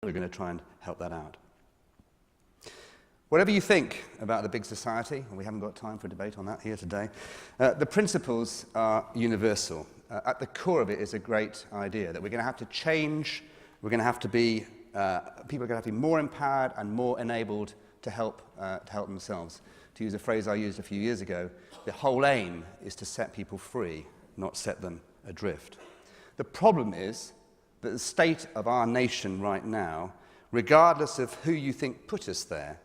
that are going to try and help that out. Whatever you think about the big society, and we haven't got time for a debate on that here today, the principles are universal. At the core of it is a great idea that we're going to have to change, we're going to have to be, people are going to have to be more empowered and more enabled to help themselves. To use a phrase I used a few years ago, the whole aim is to set people free, not set them adrift. The problem is that the state of our nation right now, regardless of who you think put us there,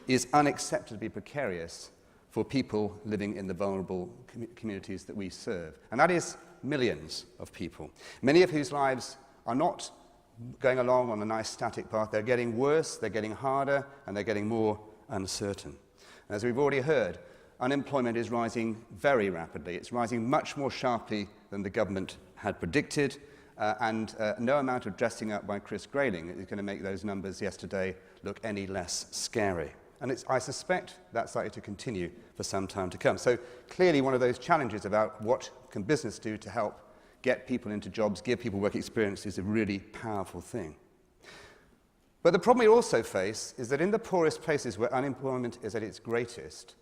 is unacceptably precarious for people living in the vulnerable communities that we serve. And that is millions of people, many of whose lives are not going along on a nice static path. They're getting worse, they're getting harder, and they're getting more uncertain. And as we've already heard, unemployment is rising very rapidly. It's rising much more sharply than the government had predicted, and no amount of dressing up by Chris Grayling is going to make those numbers yesterday look any less scary. And I suspect that's likely to continue for some time to come. So clearly one of those challenges about what can business do to help get people into jobs, give people work experience is a really powerful thing. But the problem we also face is that in the poorest places where unemployment is at its greatest,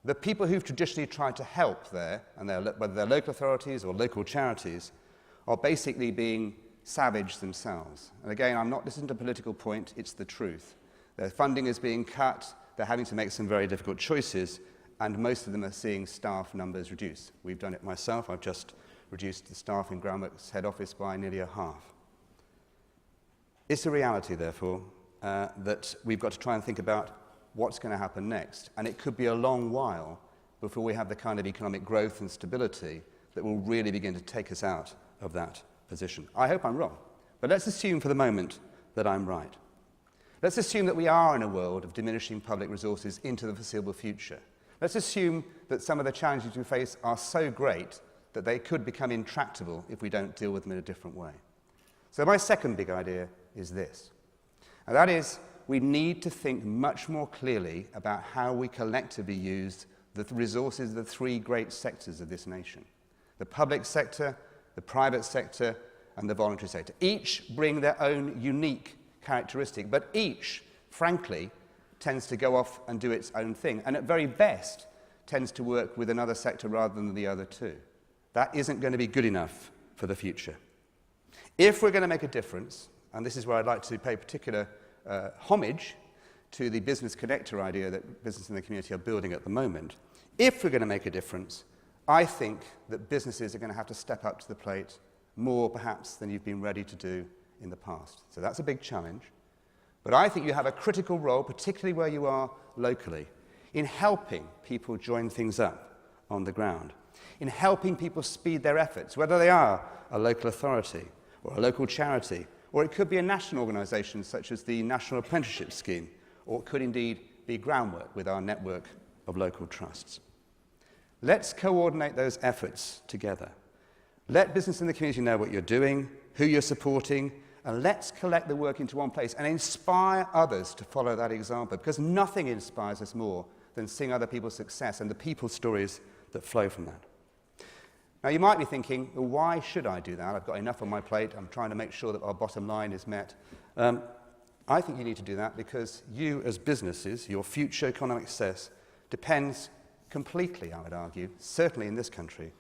the people who've traditionally tried to help there, and whether they're local authorities or local charities, are basically being savage themselves. And again, this isn't a political point, it's the truth. Their funding is being cut, they're having to make some very difficult choices, and most of them are seeing staff numbers reduce. We've done it myself. I've just reduced the staff in Groundwork's head office by nearly a half. It's a reality, therefore, that we've got to try and think about what's going to happen next. And it could be a long while before we have the kind of economic growth and stability that will really begin to take us out of that position. I hope I'm wrong, but let's assume for the moment that I'm right. Let's assume that we are in a world of diminishing public resources into the foreseeable future. Let's assume that some of the challenges we face are so great that they could become intractable if we don't deal with them in a different way. So my second big idea is this, and that is we need to think much more clearly about how we collectively use the resources of the three great sectors of this nation: the public sector, the private sector, and the voluntary sector. Each bring their own unique characteristic, but each, frankly, tends to go off and do its own thing, and at very best tends to work with another sector rather than the other two. That isn't going to be good enough for the future. If we're going to make a difference, and this is where I'd like to pay particular homage to the business connector idea that business in the community are building at the moment, if we're going to make a difference, I think that businesses are going to have to step up to the plate more perhaps than you've been ready to do in the past. So that's a big challenge. But I think you have a critical role, particularly where you are locally, in helping people join things up on the ground, in helping people speed their efforts, whether they are a local authority or a local charity, or it could be a national organisation such as the National Apprenticeship Scheme, or it could indeed be Groundwork with our network of local trusts. Let's coordinate those efforts together. Let business in the community know what you're doing, who you're supporting, and let's collect the work into one place and inspire others to follow that example, because nothing inspires us more than seeing other people's success and the people's stories that flow from that. Now, you might be thinking, well, why should I do that? I've got enough on my plate. I'm trying to make sure that our bottom line is met. I think you need to do that because you, as businesses, your future economic success depends completely, I would argue, certainly in this country,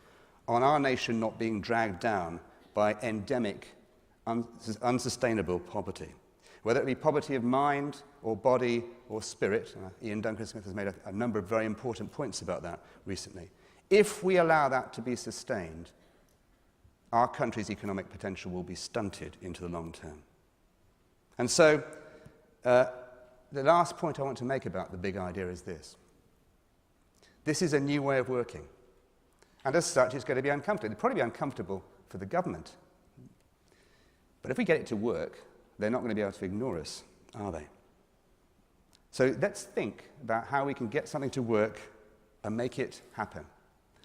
on our nation not being dragged down by endemic, unsustainable poverty. Whether it be poverty of mind or body or spirit, Ian Duncan-Smith has made a number of very important points about that recently. If we allow that to be sustained, our country's economic potential will be stunted into the long term. And so, the last point I want to make about the big idea is this. This is a new way of working. And as such, it's going to be uncomfortable. It'll probably be uncomfortable for the government. But if we get it to work, they're not going to be able to ignore us, are they? So let's think about how we can get something to work and make it happen.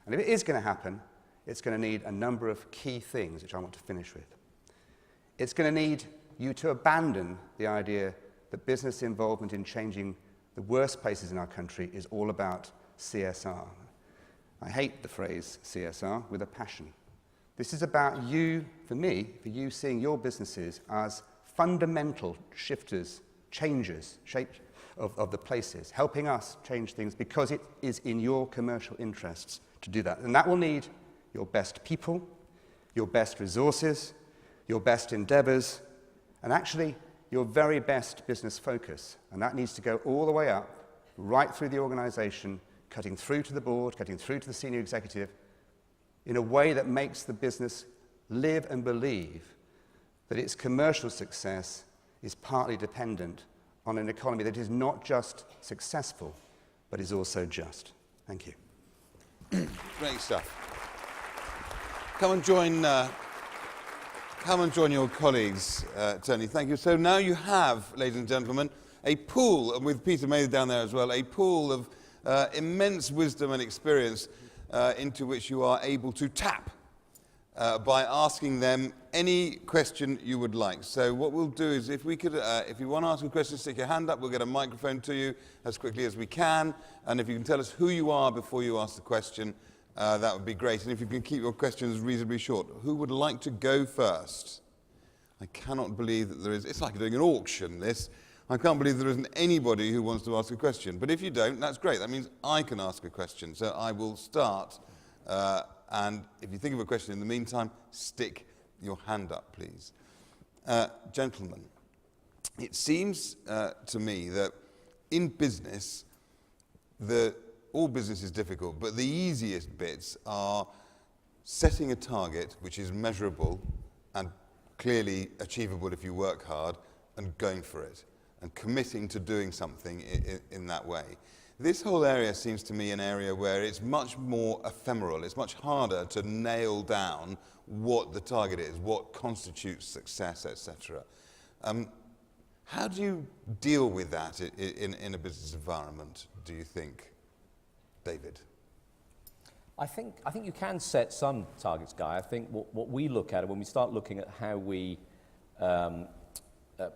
And if it is going to happen, it's going to need a number of key things, which I want to finish with. It's going to need you to abandon the idea that business involvement in changing the worst places in our country is all about CSR. I hate the phrase CSR with a passion. This is about you, for me, for you seeing your businesses as fundamental shifters, changes, shape of the places, helping us change things because it is in your commercial interests to do that. And that will need your best people, your best resources, your best endeavors, and actually your very best business focus. And that needs to go all the way up, right through the organization, cutting through to the board, cutting through to the senior executive, in a way that makes the business live and believe that its commercial success is partly dependent on an economy that is not just successful, but is also just. Thank you. Great stuff. Come and join your colleagues, Tony. Thank you. So now you have, ladies and gentlemen, a pool, and with Peter May down there as well, a pool of immense wisdom and experience into which you are able to tap by asking them any question you would like. So what we'll do is, if you want to ask a question, stick your hand up. We'll get a microphone to you as quickly as we can. And if you can tell us who you are before you ask the question, that would be great. And if you can keep your questions reasonably short. Who would like to go first? I cannot believe that there is. It's like doing an auction, this. I can't believe there isn't anybody who wants to ask a question. But if you don't, that's great. That means I can ask a question. So I will start. And if you think of a question in the meantime, stick your hand up, please. Gentlemen, it seems to me that in business, all business is difficult, but the easiest bits are setting a target which is measurable and clearly achievable if you work hard, and going for it, and committing to doing something in that way. This whole area seems to me an area where it's much more ephemeral. It's much harder to nail down what the target is, what constitutes success, etc. How do you deal with that in a business environment, do you think, David? I think you can set some targets, Guy. I think what we look at when we start looking at how we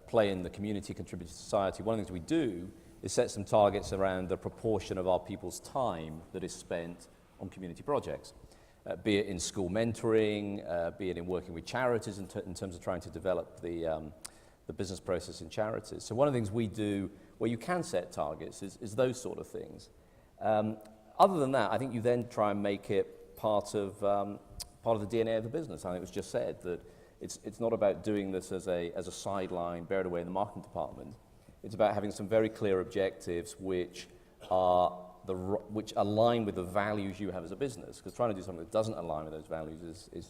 play in the community, contribute to society, one of the things we do is set some targets around the proportion of our people's time that is spent on community projects, be it in school mentoring, be it in working with charities in terms of trying to develop the business process in charities. So one of the things we do where you can set targets is those sort of things. Other than that, I think you then try and make it part of the DNA of the business. I think it was just said that it's not about doing this as a sideline buried away in the marketing department. It's about having some very clear objectives which align with the values you have as a business. Because trying to do something that doesn't align with those values is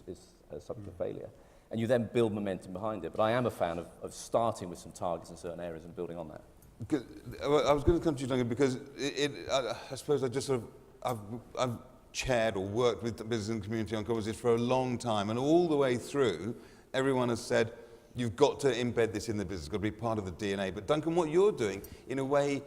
subject to failure. And you then build momentum behind it. But I am a fan of starting with some targets in certain areas and building on that. I was going to come to you, Duncan, because I suppose I've chaired or worked with the business and community on conversations for a long time, and all the way through, everyone has said, you've got to embed this in the business, it's got to be part of the DNA. But Duncan, what you're doing, in a way,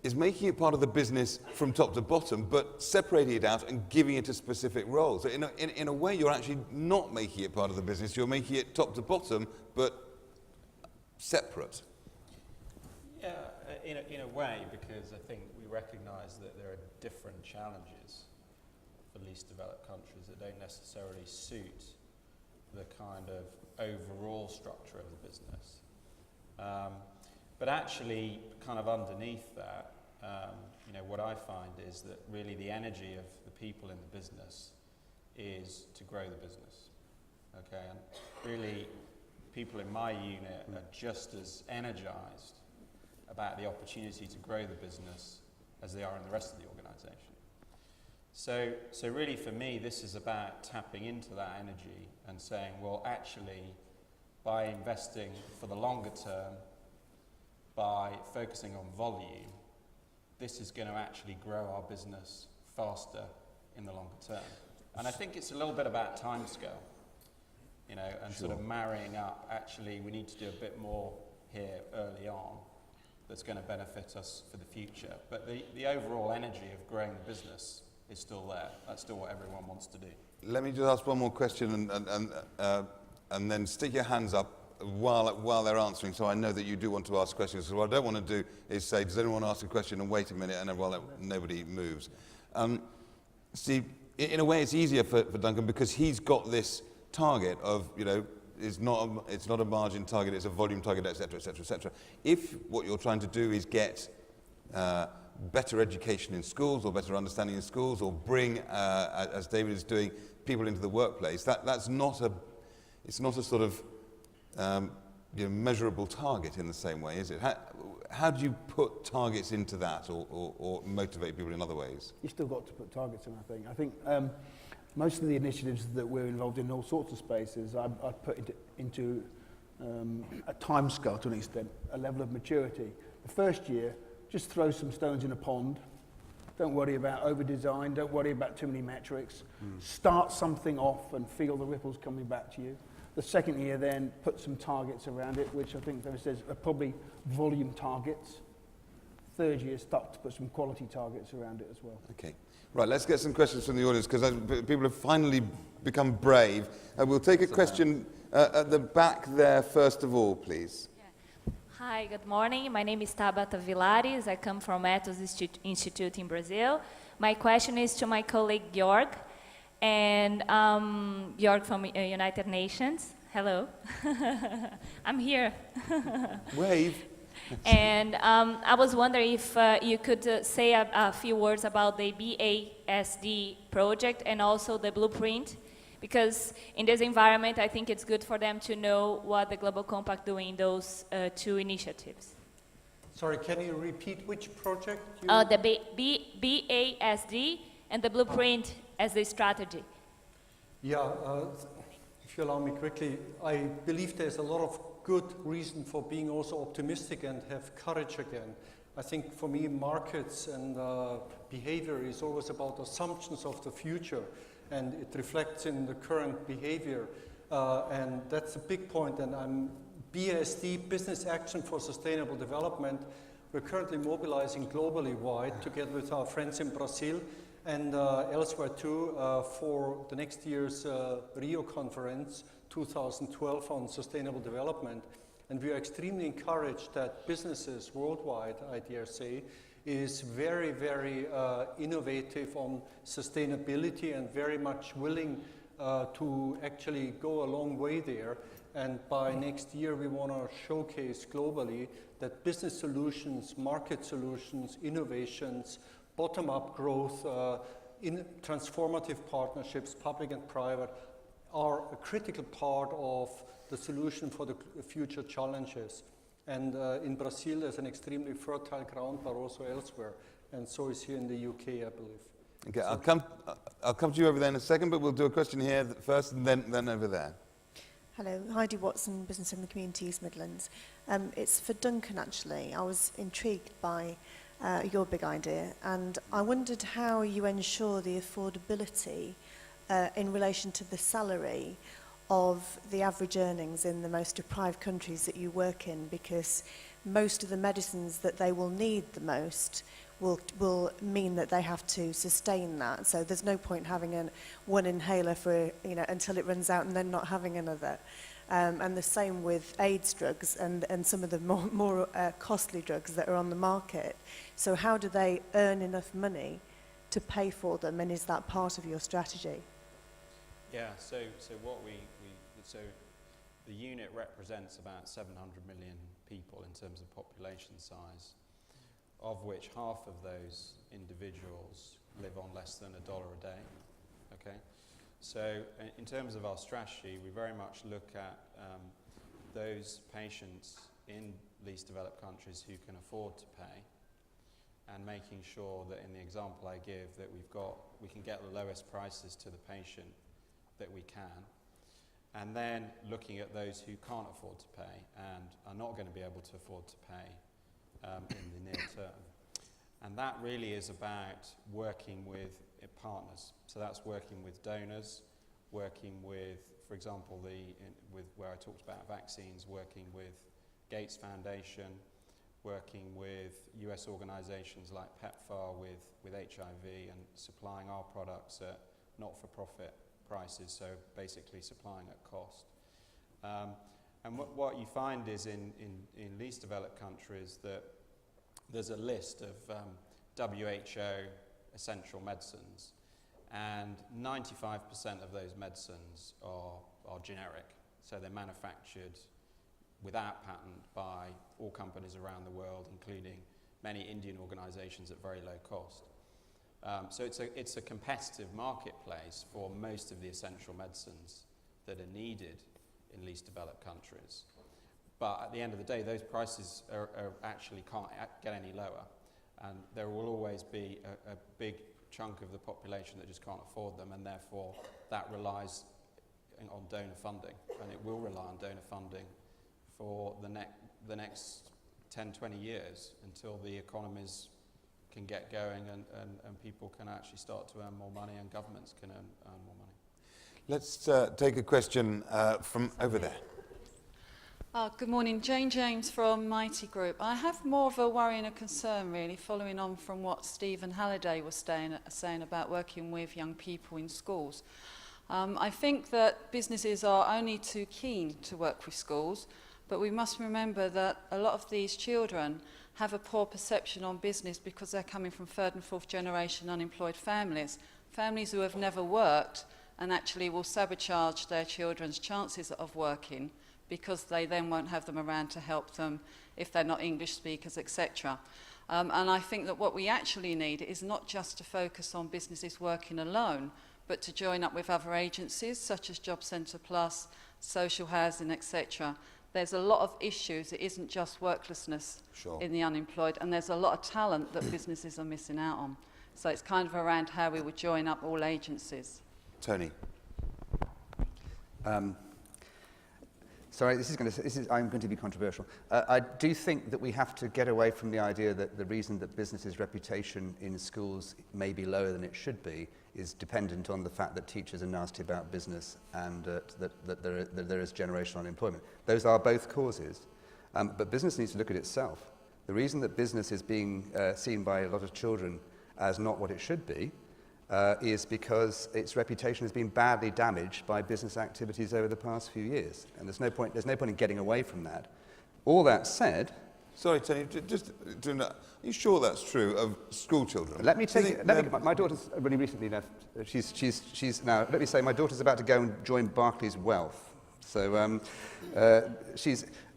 is making it part of the business from top to bottom, but separating it out and giving it a specific role. So in a way, you're actually not making it part of the business, you're making it top to bottom, but separate. Yeah, in a way, because I think we recognise that there are different challenges for least developed countries that don't necessarily suit the kind of overall structure of the business. But actually, kind of underneath that, what I find is that really the energy of the people in the business is to grow the business. Okay, and really, people in my unit are just as energised about the opportunity to grow the business as they are in the rest of the organisation. So really for me, this is about tapping into that energy and saying, well, actually, by investing for the longer term, by focusing on volume, this is going to actually grow our business faster in the longer term. And I think it's a little bit about timescale, and sort of marrying up, actually, we need to do a bit more here early on that's going to benefit us for the future. But the overall energy of growing the business is still there. That's still what everyone wants to do. Let me just ask one more question and then stick your hands up while they're answering, so I know that you do want to ask questions. So what I don't want to do is say, does anyone ask a question and wait a minute, and then while nobody moves. See, in a way it's easier for Duncan because he's got this target of, it's not a margin target, it's a volume target, etc., etc., etc. If what you're trying to do is get better education in schools or better understanding in schools, or bring, as David is doing, people into the workplace, that's not a sort of measurable target in the same way, is it? How do you put targets into that, or motivate people in other ways? You've still got to put targets in, I think. Most of the initiatives that we're involved in all sorts of spaces, I've put into a time scale to an extent, a level of maturity. The first year, just throw some stones in a pond. Don't worry about over-design. Don't worry about too many metrics. Start something off and feel the ripples coming back to you. The second year, then, put some targets around it, which I think David says are probably volume targets. Third year, start to put some quality targets around it as well. Okay. Right, let's get some questions from the audience, because people have finally become brave. We'll take a question at the back there first of all, please. Yeah. Hi, good morning. My name is Tabata Vilares. I come from Ethos Institute in Brazil. My question is to my colleague Georg, and Georg from United Nations. Hello. I'm here. Wave. And I was wondering if you could say a few words about the BASD project and also the blueprint, because in this environment, I think it's good for them to know what the Global Compact doing in those two initiatives. Sorry, can you repeat which project? The BASD and the blueprint as a strategy. Yeah, if you allow me quickly, I believe there's a lot of good reason for being also optimistic and have courage again. I think for me, markets and behavior is always about assumptions of the future, and it reflects in the current behavior, and that's a big point. And I'm BASD, Business Action for Sustainable Development. We're currently mobilizing globally wide together with our friends in Brazil and elsewhere too for the next year's Rio conference 2012 on sustainable development. And we are extremely encouraged that businesses worldwide, I dare say, is very, very innovative on sustainability and very much willing to actually go a long way there. And by next year, we want to showcase globally that business solutions, market solutions, innovations, bottom-up growth, in transformative partnerships, public and private, are a critical part of the solution for the future challenges. And in Brazil, there's an extremely fertile ground, but also elsewhere. And so is here in the UK, I believe. Okay, so I'll come to you over there in a second, but we'll do a question here first and then over there. Hello, Heidi Watson, Business in the Community, East Midlands. It's for Duncan, actually. I was intrigued by your big idea, and I wondered how you ensure the affordability in relation to the salary of the average earnings in the most deprived countries that you work in, because most of the medicines that they will need the most will mean that they have to sustain that. So there's no point having one inhaler for until it runs out and then not having another. And the same with AIDS drugs and some of the more costly drugs that are on the market. So how do they earn enough money to pay for them, and is that part of your strategy? Yeah, so the unit represents about 700 million people in terms of population size, of which half of those individuals live on less than $1 a day. Okay, so in terms of our strategy, we very much look at those patients in least developed countries who can afford to pay, and making sure that in the example I give that we can get the lowest prices to the patient that we can, and then looking at those who can't afford to pay and are not going to be able to afford to pay in the near term. And that really is about working with partners. So that's working with donors, working with, for example, with where I talked about vaccines, working with Gates Foundation, working with US organizations like PEPFAR with HIV, and supplying our products at not-for-profit prices, so basically supplying at cost. And what you find is in least developed countries that there's a list of WHO essential medicines, and 95% of those medicines are generic. So they're manufactured without patent by all companies around the world, including many Indian organizations at very low cost. So it's a competitive marketplace for most of the essential medicines that are needed in least developed countries. But at the end of the day, those prices are actually can't get any lower. And there will always be a big chunk of the population that just can't afford them, and therefore that relies on donor funding. And it will rely on donor funding for the next 10, 20 years until the economies can get going and people can actually start to earn more money and governments can earn more money. Let's take a question from over there. Good morning, Jane James from Mighty Group. I have more of a worry and a concern really, following on from what Stephen Halliday was saying about working with young people in schools. I think that businesses are only too keen to work with schools, but we must remember that a lot of these children have a poor perception on business because they're coming from third and fourth generation unemployed families, families who have never worked and actually will sabotage their children's chances of working because they then won't have them around to help them if they're not English speakers, etc. And I think that what we actually need is not just to focus on businesses working alone, but to join up with other agencies such as Job Centre Plus, social housing, etc. There's a lot of issues. It isn't just worklessness in the unemployed, and there's a lot of talent that businesses are missing out on. So it's kind of around how we would join up all agencies. Tony. Sorry, I'm going to be controversial. I do think that we have to get away from the idea that the reason that business's reputation in schools may be lower than it should be is dependent on the fact that teachers are nasty about business and that there is generational unemployment. Those are both causes, but business needs to look at itself. The reason that business is being seen by a lot of children as not what it should be is because its reputation has been badly damaged by business activities over the past few years, and there's no point in getting away from that. All that said, sorry, Tony, are you sure that's true of school children? My daughter's really recently left. She's now. Let me say, my daughter's about to go and join Barclays Wealth. So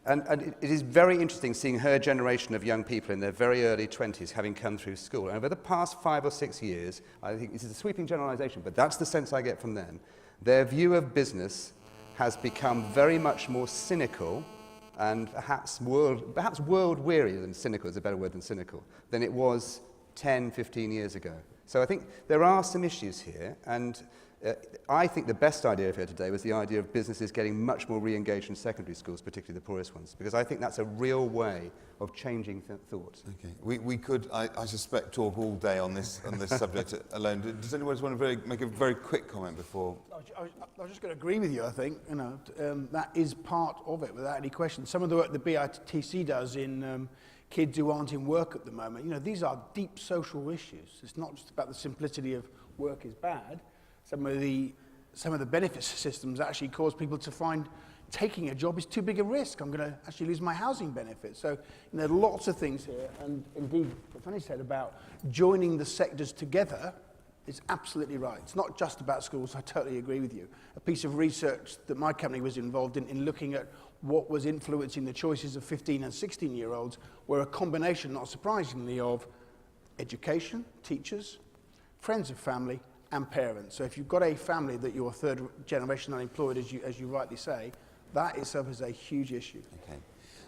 And it is very interesting seeing her generation of young people in their very early 20s having come through school. And over the past 5 or 6 years, I think this is a sweeping generalization, but that's the sense I get from them. Their view of business has become very much more cynical and perhaps world-weary than cynical is a better word than cynical, than it was 10, 15 years ago. So I think there are some issues here, and I think the best idea here today was the idea of businesses getting much more re-engaged in secondary schools, particularly the poorest ones, because I think that's a real way of changing thoughts. Okay, we could, I suspect, talk all day on this subject alone. Does anyone want to make a very quick comment before? I was just going to agree with you. I think that is part of it, without any question. Some of the work the BITC does in kids who aren't in work at the moment, these are deep social issues. It's not just about the simplicity of work is bad. Some of the benefit systems actually cause people to find taking a job is too big a risk. I'm going to actually lose my housing benefit. So there are lots of things here, and indeed what Tony said about joining the sectors together is absolutely right. It's not just about schools. I totally agree with you. A piece of research that my company was involved in looking at what was influencing the choices of 15 and 16-year-olds were a combination, not surprisingly, of education, teachers, friends of family, and parents. So if you've got a family that you're third generation unemployed, as you rightly say, that itself is a huge issue. Okay.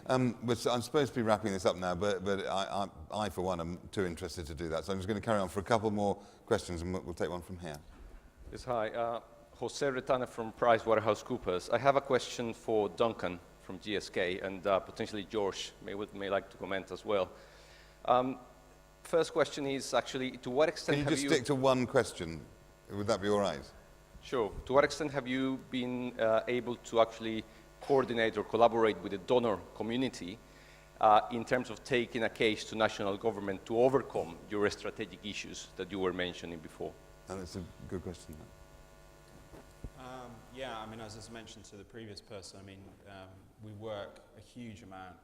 I'm supposed to be wrapping this up now, but I, for one, am too interested to do that. So I'm just going to carry on for a couple more questions, and we'll take one from here. Yes, hi. Jose Retana from PricewaterhouseCoopers. I have a question for Duncan from GSK, and potentially George may like to comment as well. First question is actually, to what extent have you... Can you just stick to one question? Would that be all right? Sure. To what extent have you been able to actually coordinate or collaborate with the donor community in terms of taking a case to national government to overcome your strategic issues that you were mentioning before? And that's a good question. Yeah, I mean, as I mentioned to the previous person, I mean, we work a huge amount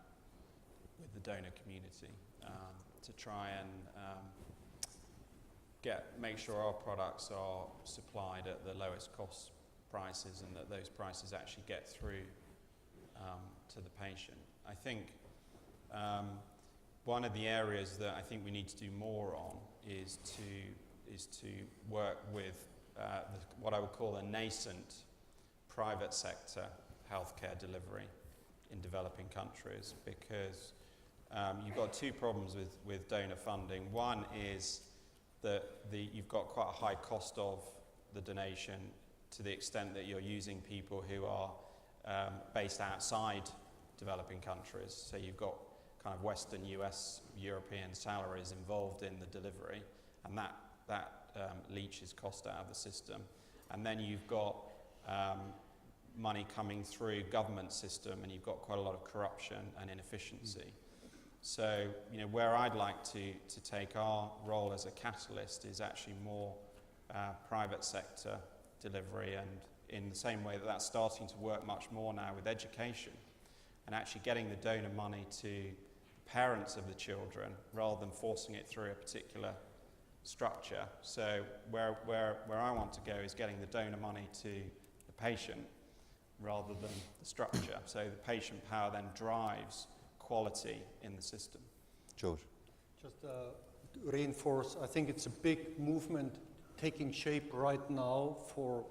with the donor community to try and make sure our products are supplied at the lowest cost prices and that those prices actually get through to the patient. I think one of the areas that I think we need to do more on is to work with what I would call a nascent private sector healthcare delivery in developing countries, because you've got two problems with donor funding. One is that you've got quite a high cost of the donation to the extent that you're using people who are based outside developing countries. So you've got kind of Western US, European salaries involved in the delivery, and that leaches cost out of the system. And then you've got money coming through government system, and you've got quite a lot of corruption and inefficiency. So, you know, where I'd like to take our role as a catalyst is actually more private sector delivery, and in the same way that that's starting to work much more now with education, and actually getting the donor money to parents of the children rather than forcing it through a particular structure. So where I want to go is getting the donor money to the patient rather than the structure. So the patient power then drives quality in the system. George. Just reinforce, I think it's a big movement taking shape right now for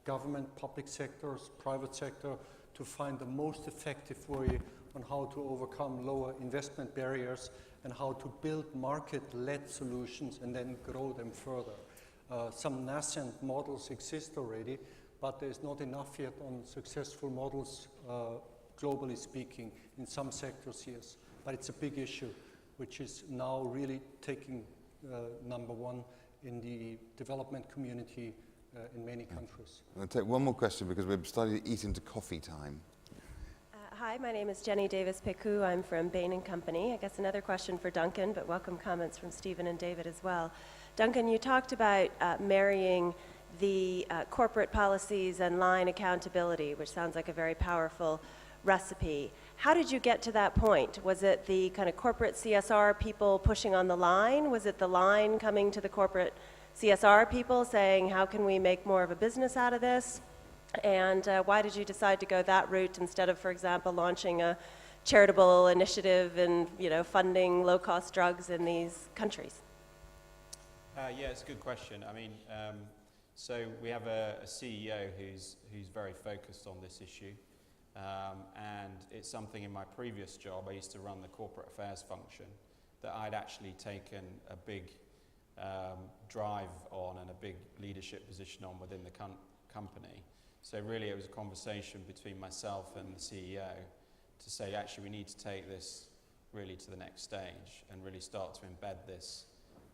government, public sectors, private sector, to find the most effective way on how to overcome lower investment barriers and how to build market-led solutions and then grow them further. Some nascent models exist already, but there's not enough yet on successful models, globally speaking, in some sectors, yes. But it's a big issue, which is now really taking number one in the development community in many countries. I'm going to take one more question because we're starting to eat into coffee time. Hi, my name is Jenny Davis-Peku. I'm from Bain & Company. I guess another question for Duncan, but welcome comments from Stephen and David as well. Duncan, you talked about marrying the corporate policies and line accountability, which sounds like a very powerful recipe. How did you get to that point? Was it the kind of corporate CSR people pushing on the line? Was it the line coming to the corporate CSR people saying, how can we make more of a business out of this? And why did you decide to go that route instead of, for example, launching a charitable initiative and, you know, funding low-cost drugs in these countries? Yeah, it's a good question. I mean, so we have a CEO who's very focused on this issue, and it's something in my previous job, I used to run the corporate affairs function, that I'd actually taken a big drive on and a big leadership position on within the company. So really it was a conversation between myself and the CEO to say, actually, we need to take this really to the next stage and really start to embed this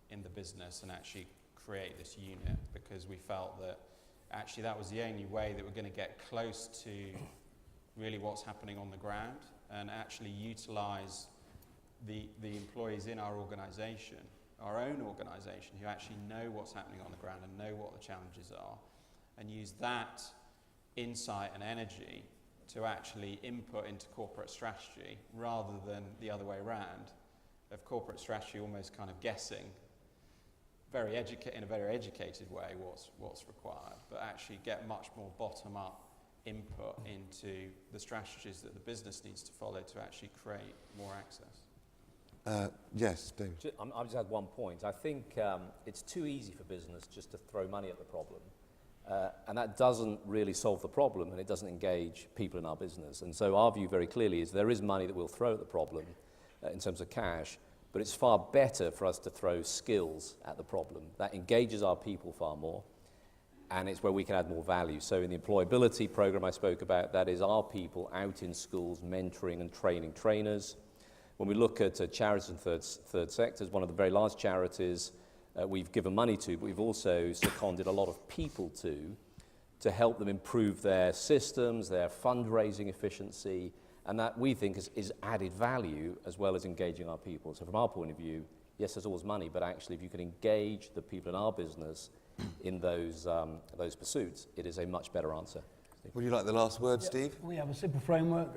in the business and actually create this unit, because we felt that actually that was the only way that we're going to get close to really what's happening on the ground and actually utilize the employees in our organization, our own organization, who actually know what's happening on the ground and know what the challenges are, and use that insight and energy to actually input into corporate strategy rather than the other way around, of corporate strategy almost kind of guessing in a very educated way what's required, but actually get much more bottom-up input into the strategies that the business needs to follow to actually create more access. Yes, David. I'll just add one point. I think it's too easy for business just to throw money at the problem. And that doesn't really solve the problem, and it doesn't engage people in our business. And so our view very clearly is there is money that we'll throw at the problem in terms of cash, but it's far better for us to throw skills at the problem. That engages our people far more, and it's where we can add more value. So in the employability program I spoke about, that is our people out in schools mentoring and training trainers. When we look at charities and third sectors, one of the very large charities we've given money to, but we've also seconded a lot of people to help them improve their systems, their fundraising efficiency, and that we think is added value as well as engaging our people. So from our point of view, yes, there's always money, but actually if you can engage the people in our business in those pursuits, it is a much better answer. Would you like the last word, Steve? We have a simple framework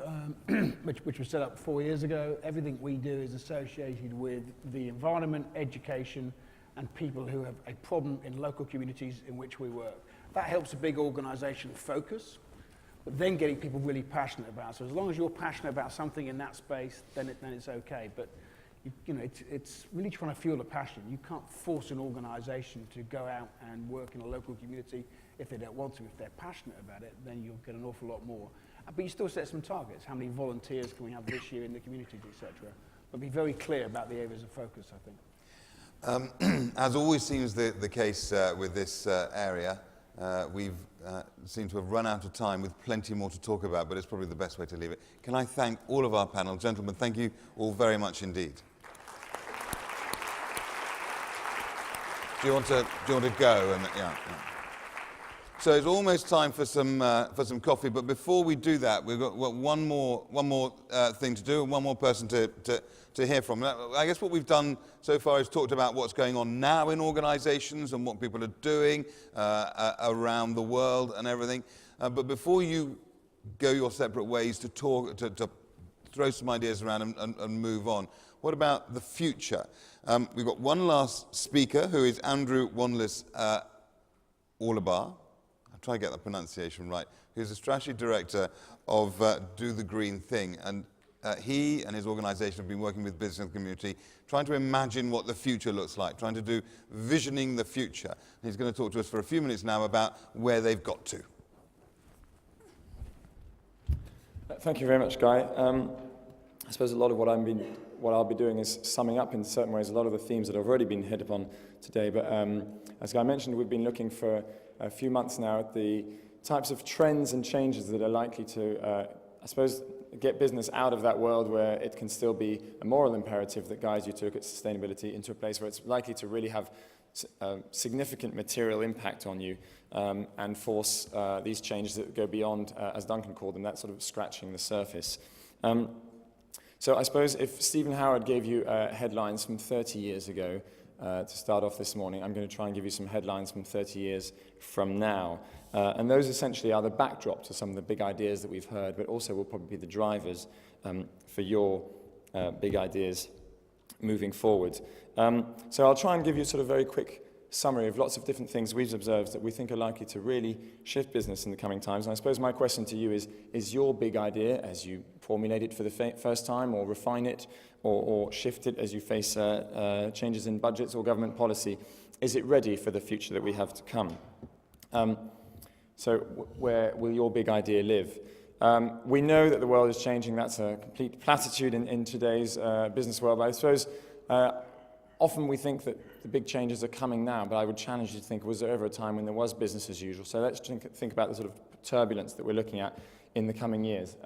which was set up 4 years ago. Everything we do is associated with the environment, education, and people who have a problem in local communities in which we work. That helps a big organisation focus, but then getting people really passionate about it. So as long as you're passionate about something in that space, then it's okay. But it's really trying to fuel the passion. You can't force an organisation to go out and work in a local community if they don't want to. If they're passionate about it, then you'll get an awful lot more. But you still set some targets. How many volunteers can we have this year in the communities, etc. But be very clear about the areas of focus, I think. As always seems the case with this area, we've seemed to have run out of time with plenty more to talk about, but it's probably the best way to leave it. Can I thank all of our panel? Gentlemen, thank you all very much indeed. Do you want to go? And yeah. So it's almost time for some coffee, but before we do that, we've got one more thing to do and one more person to hear from. I guess what we've done so far is talked about what's going on now in organisations and what people are doing around the world and everything. But before you go your separate ways to talk, to throw some ideas around and move on, what about the future? We've got one last speaker who is Andrew Wanliss-Orlebar. I'll try to get the pronunciation right. Who's the strategy director of Do the Green Thing. And he and his organisation have been working with business community, trying to imagine what the future looks like, trying to do visioning the future. And he's going to talk to us for a few minutes now about where they've got to. Thank you very much, Guy. I suppose a lot of what I'll be doing is summing up in certain ways a lot of the themes that have already been hit upon today. But as Guy mentioned, we've been looking for a few months now at the types of trends and changes that are likely to, I suppose, get business out of that world where it can still be a moral imperative that guides you to look at sustainability into a place where it's likely to really have significant material impact on you and force these changes that go beyond, as Duncan called them, that sort of scratching the surface. So I suppose if Stephen Howard gave you headlines from 30 years ago to start off this morning, I'm going to try and give you some headlines from 30 years from now. And those essentially are the backdrop to some of the big ideas that we've heard, but also will probably be the drivers for your big ideas moving forward. So I'll try and give you a sort of very quick summary of lots of different things we've observed that we think are likely to really shift business in the coming times. And I suppose my question to you is your big idea, as you formulate it for the first time, or refine it, or shift it as you face changes in budgets or government policy, is it ready for the future that we have to come? So where will your big idea live? We know that the world is changing. That's a complete platitude in today's business world. But I suppose often we think that the big changes are coming now, but I would challenge you to think, was there ever a time when there was business as usual? So let's think about the sort of turbulence that we're looking at in the coming years.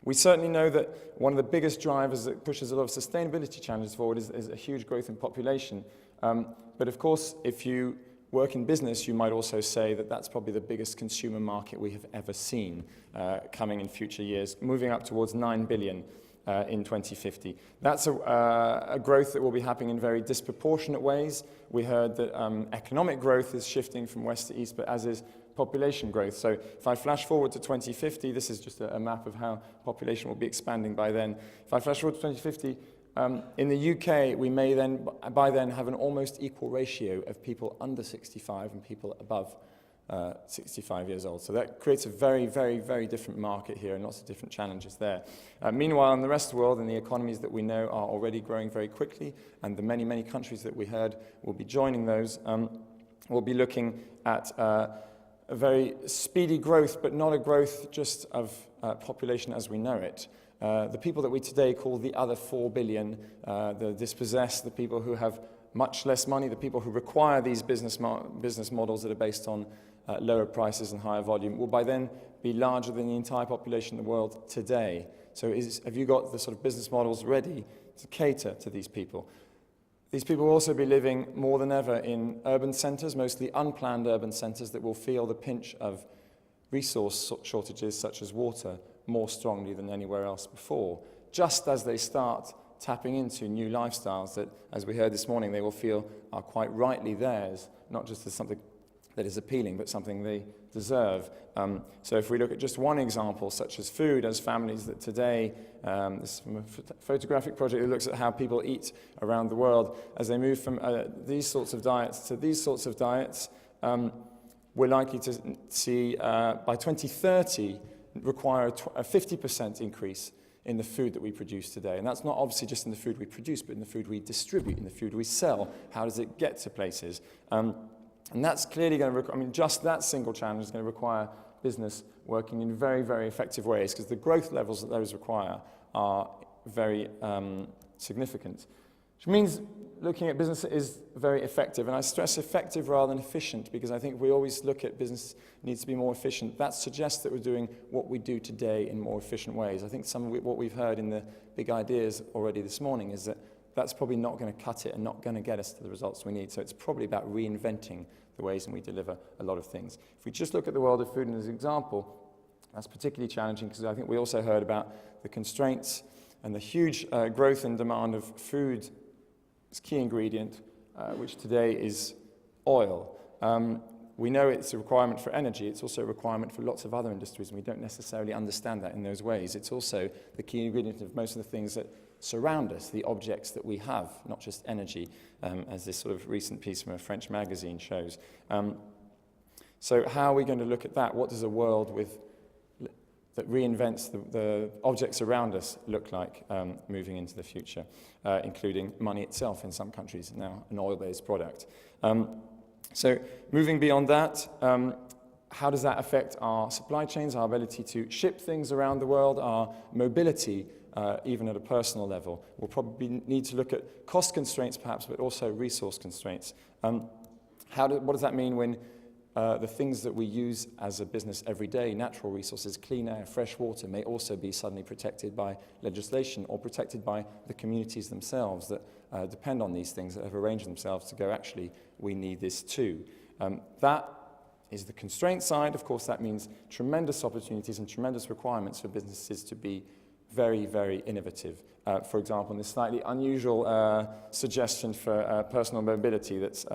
We certainly know that one of the biggest drivers that pushes a lot of sustainability challenges forward is a huge growth in population. But of course, if you work in business, you might also say that that's probably the biggest consumer market we have ever seen coming in future years, moving up towards 9 billion in 2050. That's a growth that will be happening in very disproportionate ways. We heard that economic growth is shifting from west to east, but as is population growth. So if I flash forward to 2050, this is just a map of how population will be expanding by then. If I flash forward to 2050, in the UK, we may then, by then, have an almost equal ratio of people under 65 and people above 65 years old. So that creates a very, very, very different market here and lots of different challenges there. Meanwhile, in the rest of the world, and the economies that we know are already growing very quickly, and the many, many countries that we heard will be joining those, we'll be looking at a very speedy growth, but not a growth just of population as we know it. The people that we today call the other 4 billion, the dispossessed, the people who have much less money, the people who require these business models that are based on lower prices and higher volume, will by then be larger than the entire population of the world today. So have you got the sort of business models ready to cater to these people? These people will also be living more than ever in urban centres, mostly unplanned urban centres that will feel the pinch of resource shortages such as water more strongly than anywhere else before, just as they start tapping into new lifestyles that, as we heard this morning, they will feel are quite rightly theirs, not just as something that is appealing, but something they deserve. So if we look at just one example, such as food, as families that today, this is from a photographic project that looks at how people eat around the world, as they move from these sorts of diets to these sorts of diets, we're likely to see by 2030 require a 50% increase in the food that we produce today. And that's not obviously just in the food we produce, but in the food we distribute, in the food we sell. How does it get to places? And that's clearly going to just that single challenge is going to require business working in very, very effective ways, because the growth levels that those require are very significant. Which means looking at business is very effective, and I stress effective rather than efficient, because I think we always look at business needs to be more efficient. That suggests that we're doing what we do today in more efficient ways. I think some of what we've heard in the big ideas already this morning is that that's probably not going to cut it and not going to get us to the results we need. So it's probably about reinventing the ways in which we deliver a lot of things. If we just look at the world of food as an example, that's particularly challenging, because I think we also heard about the constraints and the huge growth in demand of food as key ingredient, which today is oil. We know it's a requirement for energy. It's also a requirement for lots of other industries, and we don't necessarily understand that in those ways. It's also the key ingredient of most of the things that surround us, the objects that we have, not just energy, as this sort of recent piece from a French magazine shows. So how are we going to look at that? What does a world that reinvents the objects around us look like moving into the future, including money itself in some countries, now an oil-based product. So moving beyond that, how does that affect our supply chains, our ability to ship things around the world, our mobility, even at a personal level? We'll probably need to look at cost constraints perhaps, but also resource constraints. What does that mean when the things that we use as a business every day, natural resources, clean air, fresh water, may also be suddenly protected by legislation or protected by the communities themselves that depend on these things, that have arranged themselves to go, actually, we need this too. That is the constraint side. Of course, that means tremendous opportunities and tremendous requirements for businesses to be very, very innovative. For example, in this slightly unusual suggestion for personal mobility that's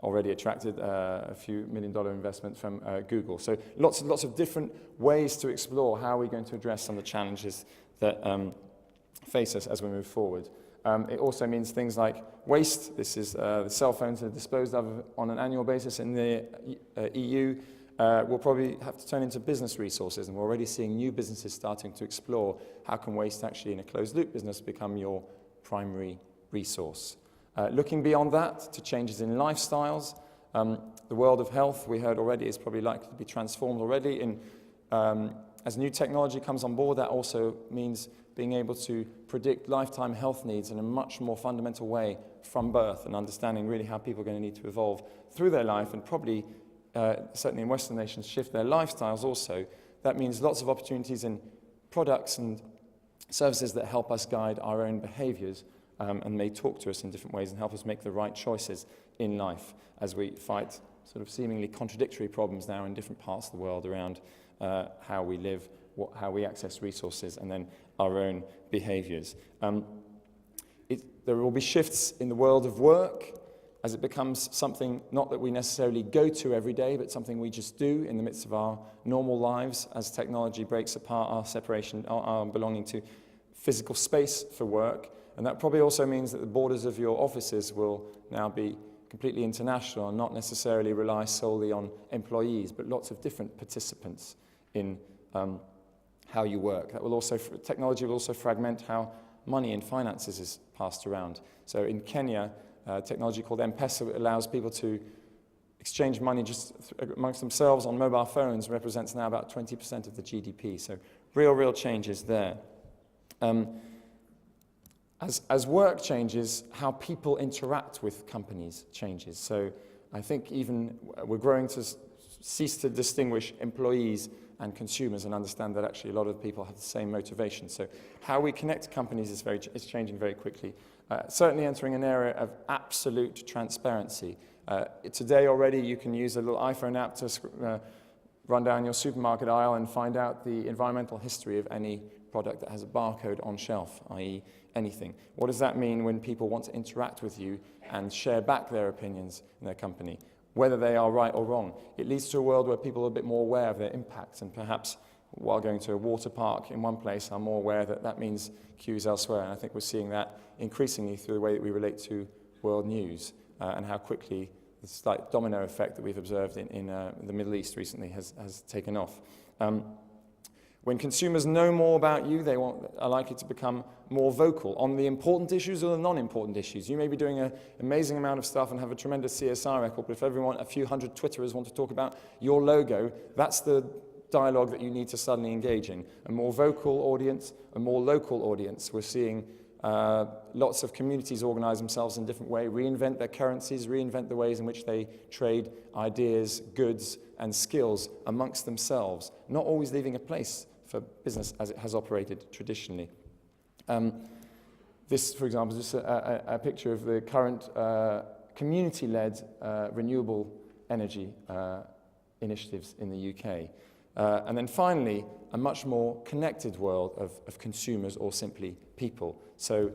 already attracted a few $1 million investment from Google. So lots of different ways to explore how we're going to address some of the challenges that face us as we move forward. It also means things like waste. This is the cell phones that are disposed of on an annual basis in the EU. We'll probably have to turn into business resources, and we're already seeing new businesses starting to explore how can waste actually in a closed-loop business become your primary resource. Looking beyond that to changes in lifestyles, the world of health, we heard already, is probably likely to be transformed already. As new technology comes on board, that also means being able to predict lifetime health needs in a much more fundamental way from birth, and understanding really how people are going to need to evolve through their life, and probably, certainly in Western nations, shift their lifestyles also. That means lots of opportunities in products and services that help us guide our own behaviors, and may talk to us in different ways and help us make the right choices in life as we fight sort of seemingly contradictory problems now in different parts of the world around how we live, how we access resources, and then our own behaviors. There will be shifts in the world of work as it becomes something not that we necessarily go to every day, but something we just do in the midst of our normal lives as technology breaks apart our separation, our belonging to physical space for work. And that probably also means that the borders of your offices will now be completely international and not necessarily rely solely on employees, but lots of different participants in how you work. Technology will also fragment how money and finances is passed around. So in Kenya, technology called M-Pesa allows people to exchange money just amongst themselves on mobile phones, represents now about 20% of the GDP. So real changes there. As work changes, how people interact with companies changes. So I think even we're growing to cease to distinguish employees and consumers and understand that actually a lot of people have the same motivation. So how we connect to companies is changing very quickly. Certainly entering an area of absolute transparency. Today already you can use a little iPhone app to run down your supermarket aisle and find out the environmental history of any product that has a barcode on shelf, i.e. anything. What does that mean when people want to interact with you and share back their opinions in their company, whether they are right or wrong? It leads to a world where people are a bit more aware of their impacts, and perhaps while going to a water park in one place are more aware that that means queues elsewhere. And I think we're seeing that increasingly through the way that we relate to world news and how quickly slight domino effect that we've observed in the Middle East recently has taken off. When consumers know more about you, they are likely to become more vocal on the important issues or the non-important issues. You may be doing an amazing amount of stuff and have a tremendous CSR record, but if a few hundred Twitterers want to talk about your logo, that's the dialogue that you need to suddenly engage in. A more vocal audience, a more local audience. We're seeing lots of communities organize themselves in a different way, reinvent their currencies, reinvent the ways in which they trade ideas, goods, and skills amongst themselves, not always leaving a place for business as it has operated traditionally. This, for example, is just a picture of the current community-led renewable energy initiatives in the UK. And then finally, a much more connected world of consumers or simply people. So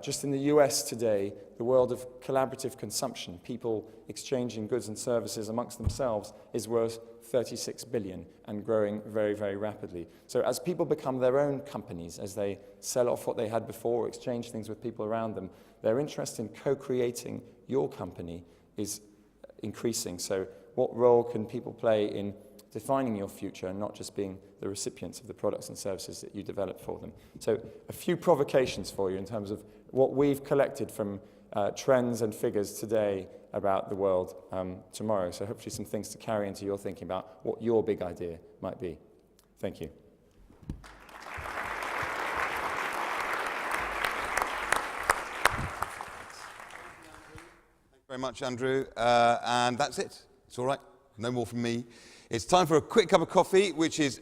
just in the US today, the world of collaborative consumption, people exchanging goods and services amongst themselves, is worth 36 billion and growing very, very rapidly. So as people become their own companies, as they sell off what they had before or exchange things with people around them, their interest in co-creating your company is increasing. So what role can people play in defining your future and not just being the recipients of the products and services that you develop for them? So a few provocations for you in terms of what we've collected from trends and figures today about the world tomorrow. So hopefully some things to carry into your thinking about what your big idea might be. Thank you. Very much, Andrew. And that's it. It's all right. No more from me. It's time for a quick cup of coffee, which is